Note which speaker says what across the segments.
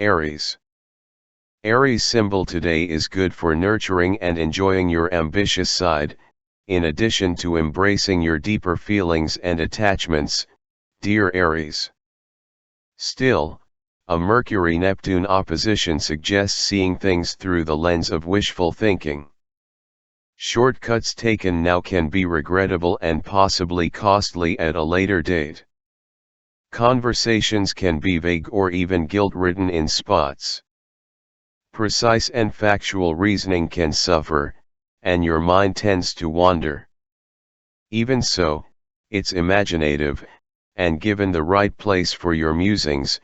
Speaker 1: Aries. Aries symbol today is good for nurturing and enjoying your ambitious side, in addition to embracing your deeper feelings and attachments, dear Aries. Still, a Mercury-Neptune opposition suggests seeing things through the lens of wishful thinking. Shortcuts taken now can be regrettable and possibly costly at a later date. Conversations can be vague or even guilt-ridden in spots. Precise and factual reasoning can suffer, and your mind tends to wander. Even so, it's imaginative, and given the right place for your musings,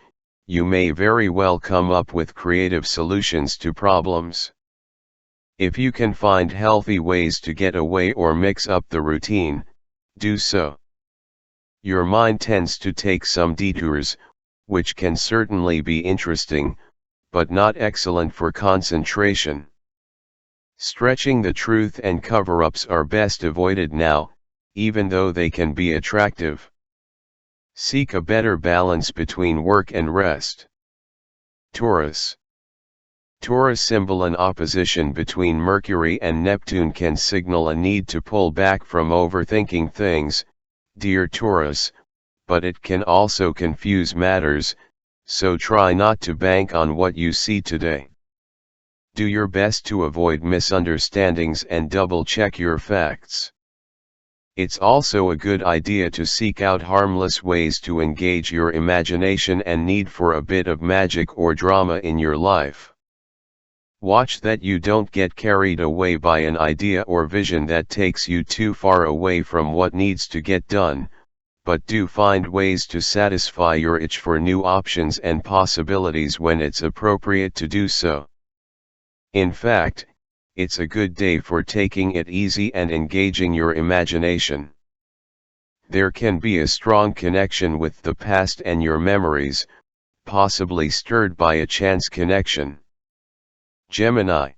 Speaker 1: you may very well come up with creative solutions to problems. If you can find healthy ways to get away or mix up the routine, do so. Your mind tends to take some detours, which can certainly be interesting, but not excellent for concentration. Stretching the truth and cover-ups are best avoided now, even though they can be attractive. Seek a better balance between work and rest. Taurus. Taurus symbol: an opposition between Mercury and Neptune can signal a need to pull back from overthinking things, dear Taurus, but it can also confuse matters, so try not to bank on what you see today. Do your best to avoid misunderstandings and double-check your facts. It's also a good idea to seek out harmless ways to engage your imagination and need for a bit of magic or drama in your life. Watch that you don't get carried away by an idea or vision that takes you too far away from what needs to get done, but do find ways to satisfy your itch for new options and possibilities when it's appropriate to do so. In fact, it's a good day for taking it easy and engaging your imagination. There can be a strong connection with the past and your memories, possibly stirred by a chance connection. Gemini.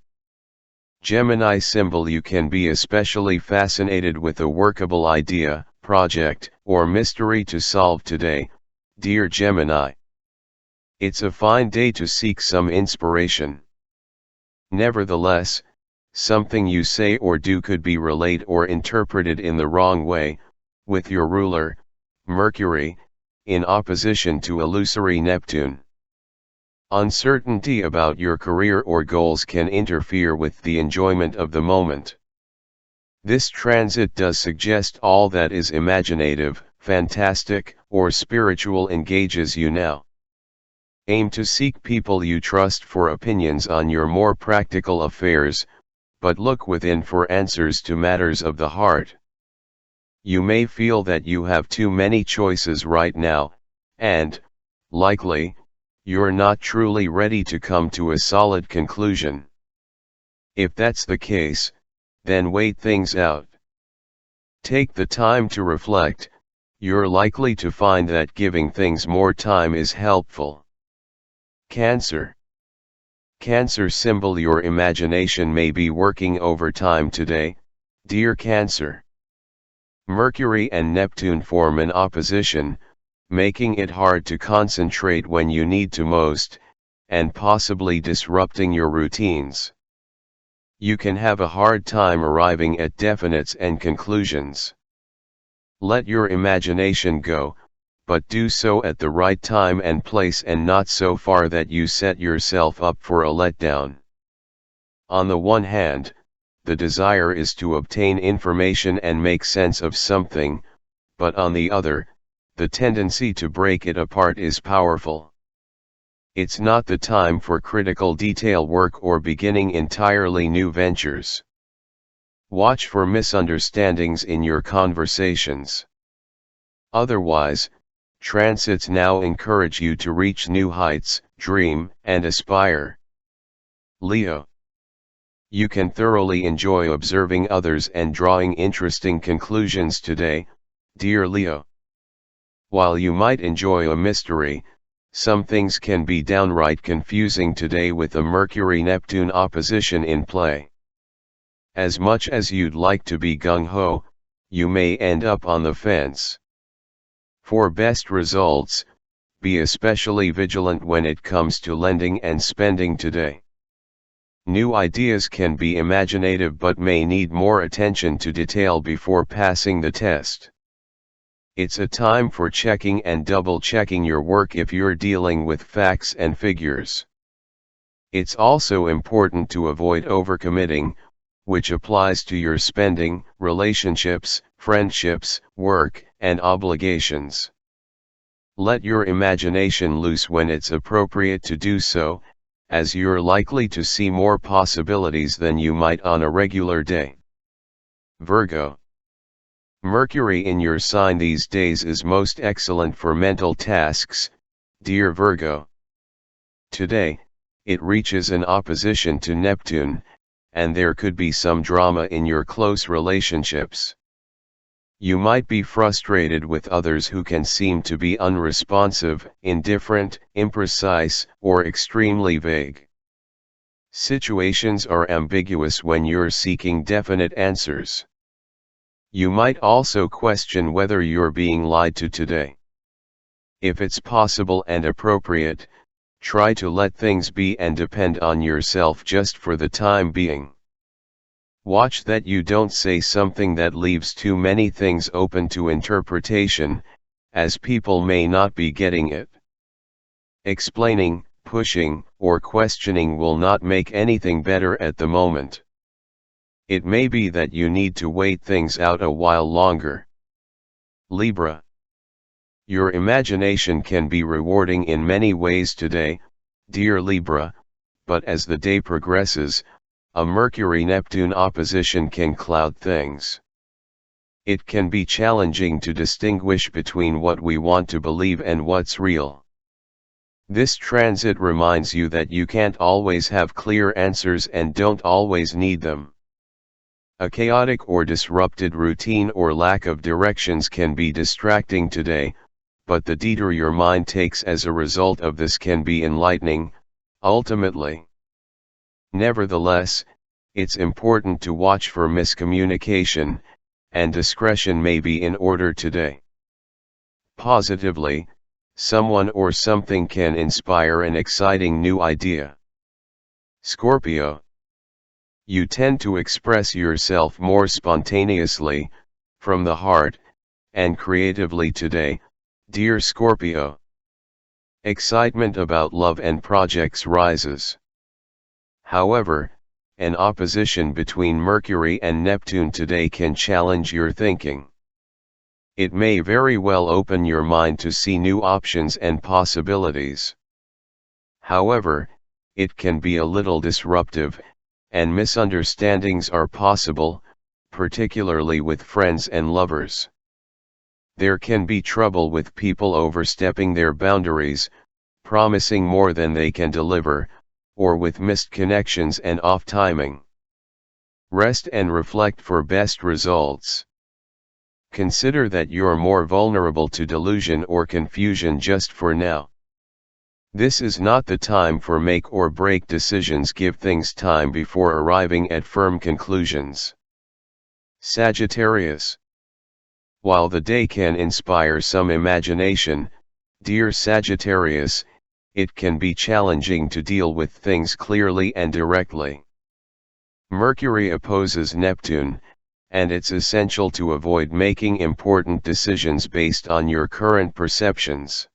Speaker 1: Gemini symbol: you can be especially fascinated with a workable idea, project, or mystery to solve today, dear Gemini. It's a fine day to seek some inspiration. Nevertheless, something you say or do could be relayed or interpreted in the wrong way, with your ruler, Mercury, in opposition to illusory Neptune. Uncertainty about your career or goals can interfere with the enjoyment of the moment. This transit does suggest all that is imaginative, fantastic, or spiritual engages you now. Aim to seek people you trust for opinions on your more practical affairs, but look within for answers to matters of the heart. You may feel that you have too many choices right now, and, likely, you're not truly ready to come to a solid conclusion. If that's the case, then wait things out. Take the time to reflect. You're likely to find that giving things more time is helpful. Cancer. Cancer symbol: your imagination may be working overtime today, dear Cancer. Mercury and Neptune form an opposition, making it hard to concentrate when you need to most, and possibly disrupting your routines. You can have a hard time arriving at definites and conclusions. Let your imagination go, but do so at the right time and place and not so far that you set yourself up for a letdown. On the one hand, the desire is to obtain information and make sense of something, but on the other, the tendency to break it apart is powerful. It's not the time for critical detail work or beginning entirely new ventures. Watch for misunderstandings in your conversations. Otherwise, transits now encourage you to reach new heights, dream, and aspire. Leo. You can thoroughly enjoy observing others and drawing interesting conclusions today, dear Leo. While you might enjoy a mystery, some things can be downright confusing today with a Mercury-Neptune opposition in play. As much as you'd like to be gung-ho, you may end up on the fence. For best results, be especially vigilant when it comes to lending and spending today. New ideas can be imaginative but may need more attention to detail before passing the test. It's a time for checking and double-checking your work if you're dealing with facts and figures. It's also important to avoid overcommitting, which applies to your spending, relationships, friendships, work, and obligations. Let your imagination loose when it's appropriate to do so, as you're likely to see more possibilities than you might on a regular day. Virgo. Mercury in your sign these days is most excellent for mental tasks, dear Virgo. Today, it reaches an opposition to Neptune, and there could be some drama in your close relationships. You might be frustrated with others who can seem to be unresponsive, indifferent, imprecise, or extremely vague. Situations are ambiguous when you're seeking definite answers. You might also question whether you're being lied to today. If it's possible and appropriate, try to let things be and depend on yourself just for the time being. Watch that you don't say something that leaves too many things open to interpretation, as people may not be getting it. Explaining, pushing, or questioning will not make anything better at the moment. It may be that you need to wait things out a while longer. Libra. Your imagination can be rewarding in many ways today, dear Libra, but as the day progresses, a Mercury-Neptune opposition can cloud things. It can be challenging to distinguish between what we want to believe and what's real. This transit reminds you that you can't always have clear answers and don't always need them. A chaotic or disrupted routine or lack of directions can be distracting today, but the detour your mind takes as a result of this can be enlightening, ultimately. Nevertheless, it's important to watch for miscommunication, and discretion may be in order today. Positively, someone or something can inspire an exciting new idea. Scorpio. You tend to express yourself more spontaneously, from the heart, and creatively today, dear Scorpio. Excitement about love and projects rises. However, an opposition between Mercury and Neptune today can challenge your thinking. It may very well open your mind to see new options and possibilities. However, it can be a little disruptive, and misunderstandings are possible, particularly with friends and lovers. There can be trouble with people overstepping their boundaries, promising more than they can deliver, or with missed connections and off-timing. Rest and reflect for best results. Consider that you're more vulnerable to delusion or confusion just for now. This is not the time for make or break decisions. Give things time before arriving at firm conclusions. Sagittarius. While the day can inspire some imagination, dear Sagittarius, it can be challenging to deal with things clearly and directly. Mercury opposes Neptune, and it's essential to avoid making important decisions based on your current perceptions.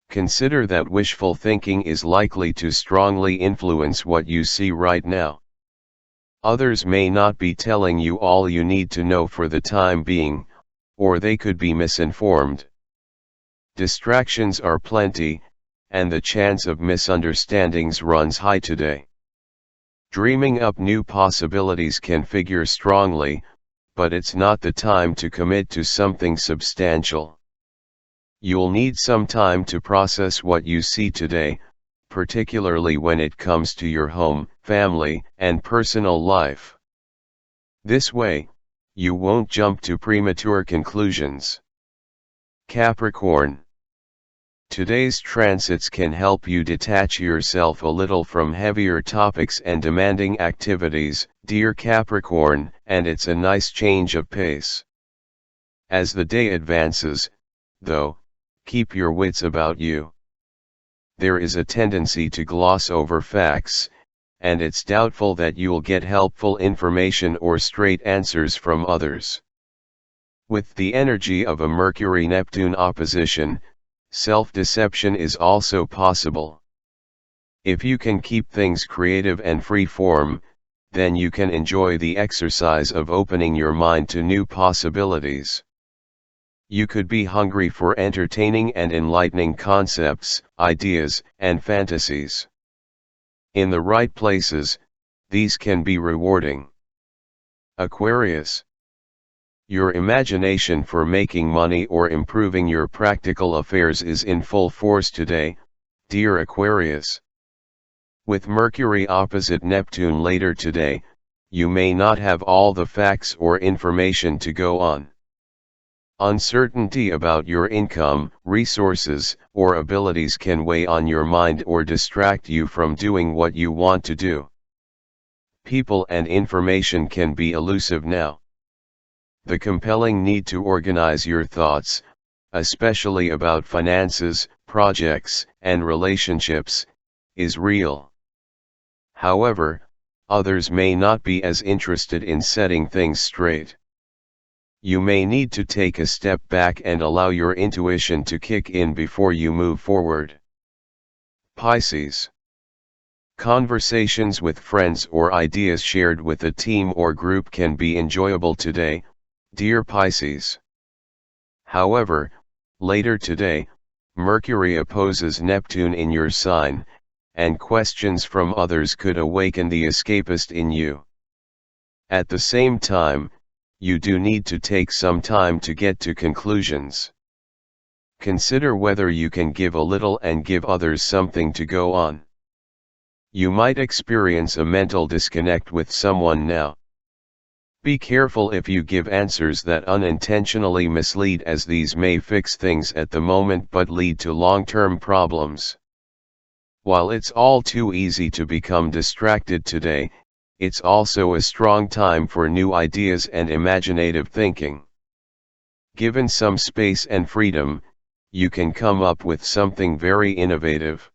Speaker 1: Consider that wishful thinking is likely to strongly influence what you see right now. Others may not be telling you all you need to know for the time being, or they could be misinformed. Distractions are plenty, and the chance of misunderstandings runs high today. Dreaming up new possibilities can figure strongly, but it's not the time to commit to something substantial. You'll need some time to process what you see today, particularly when it comes to your home, family, and personal life. This way, you won't jump to premature conclusions. Capricorn. Today's transits can help you detach yourself a little from heavier topics and demanding activities, dear Capricorn, and it's a nice change of pace. As the day advances, though, Keep your wits about you. There is a tendency to gloss over facts, and it's doubtful that you'll get helpful information or straight answers from others. With the energy of a Mercury-Neptune opposition, self-deception is also possible. If you can keep things creative and free-form, then you can enjoy the exercise of opening your mind to new possibilities. You could be hungry for entertaining and enlightening concepts, ideas, and fantasies. In the right places, these can be rewarding. Aquarius. Your imagination for making money or improving your practical affairs is in full force today, dear Aquarius. With Mercury opposite Neptune later today, you may not have all the facts or information to go on. Uncertainty about your income, resources, or abilities can weigh on your mind or distract you from doing what you want to do. People and information can be elusive now. The compelling need to organize your thoughts, especially about finances, projects, and relationships, is real. However, others may not be as interested in setting things straight. You may need to take a step back and allow your intuition to kick in before you move forward. Pisces. Conversations with friends or ideas shared with a team or group can be enjoyable today, dear Pisces. However, later today, Mercury opposes Neptune in your sign, and questions from others could awaken the escapist in you. At the same time, you do need to take some time to get to conclusions. Consider whether you can give a little and give others something to go on. You might experience a mental disconnect with someone now. Be careful if you give answers that unintentionally mislead, as these may fix things at the moment but lead to long-term problems. While it's all too easy to become distracted today, it's also a strong time for new ideas and imaginative thinking. Given some space and freedom, you can come up with something very innovative.